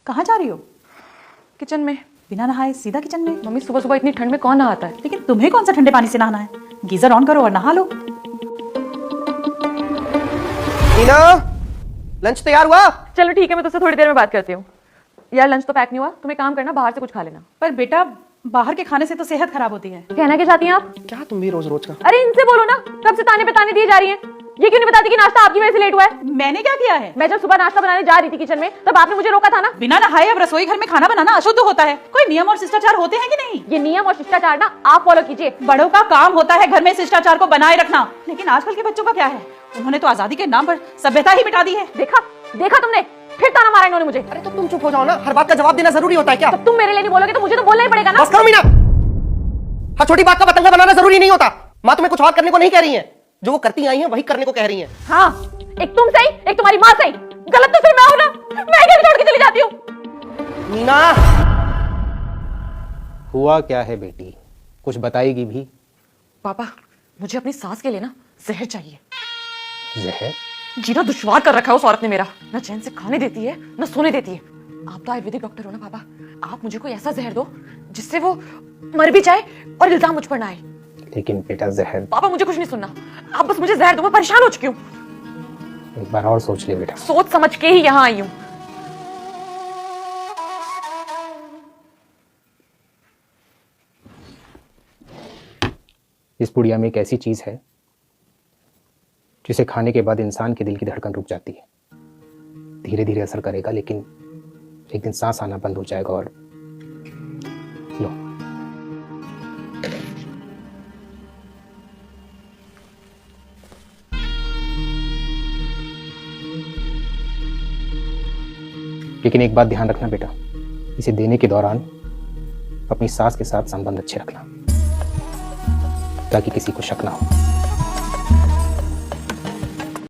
कहाँ जा रही हो? किचन में। बिना नहाए सीधा किचन में? मम्मी सुबह सुबह इतनी ठंड में कौन नहाता है? लेकिन तुम्हें कौन सा ठंडे पानी से नहाना है? गीजर ऑन करो और नहा लो। टीना, लंच तैयार हुआ? चलो ठीक है, मैं तुझसे थोड़ी देर में बात करती हूँ। यार लंच तो पैक नहीं हुआ, तुम्हें काम करना बाहर से कुछ खा लेना। पर बेटा बाहर के खाने से तो सेहत खराब होती है। कहना क्या चाहती हैं आप? क्या तुम भी रोज रोज का? अरे इनसे बोलो ना, कब से ताने पे ताने दिए जा रही हैं। ये क्यों नहीं बताती कि नाश्ता आपकी वजह से लेट हुआ है? मैंने क्या किया है? मैं जब सुबह नाश्ता बनाने जा रही थी किचन में, तब आपने मुझे रोका था ना। बिना नहाए अब रसोई घर में खाना बनाना अशुद्ध होता है। कोई नियम और शिष्टाचार होते हैं कि नहीं? ये नियम और शिष्टाचार ना आप फॉलो कीजिए। बड़ों का काम होता है घर में शिष्टाचार को बनाए रखना। लेकिन आजकल के बच्चों का क्या है? उन्होंने तो आजादी के नाम पर सभ्यता ही मिटा दी है। देखा तुमने, फिर ताना मारा इन्होंने मुझे। अरे तो तुम चुप हो जाओ ना, हर बात का जवाब देना जरूरी होता है क्या? तुम मेरे लिए नहीं बोलोगे तो मुझे तो बोलना ही पड़ेगा ना। बस करो मीना, हर छोटी बात का पतंगा बनाना जरूरी नहीं होता। माँ तुम्हें कुछ और करने को नहीं कह रही है, जो वो करती आई हैं वही करने को कह रही हैं। हाँ, एक तुम सही, एक तुम्हारी माँ सही। गलत तो फिर मैं हूं ना, मैं घर छोड़ के चली जाती हूँ। मीना, हुआ क्या है बेटी, कुछ बताएगी भी? पापा, मुझे अपनी सास के लिए ना जहर चाहिए। जहर? जीना दुश्वार कर रखा है उस औरत ने मेरा। न चैन से खाने देती है, न सोने देती है। आप तो आयुर्वेदिक डॉक्टर हो ना पापा, आप मुझे कोई ऐसा जहर दो जिससे वो मर भी जाए और इल्जाम मुझ पर ना आए। लेकिन बेटा जहर। पापा मुझे कुछ नहीं सुनना, आप बस मुझे जहर दो, मैं परेशान हो चुकी हूँ। एक बार और सोच ले बेटा। सोच समझ के ही यहाँ आई हूँ। इस पुड़िया में एक ऐसी चीज है जिसे खाने के बाद इंसान के दिल की धड़कन रुक जाती है। धीरे धीरे असर करेगा, लेकिन एक दिन सांस आना बंद हो जाएगा और लो। लेकिन एक बात ध्यान रखना बेटा, इसे देने के दौरान अपनी सास के साथ संबंध अच्छे रखना ताकि किसी को शक ना हो।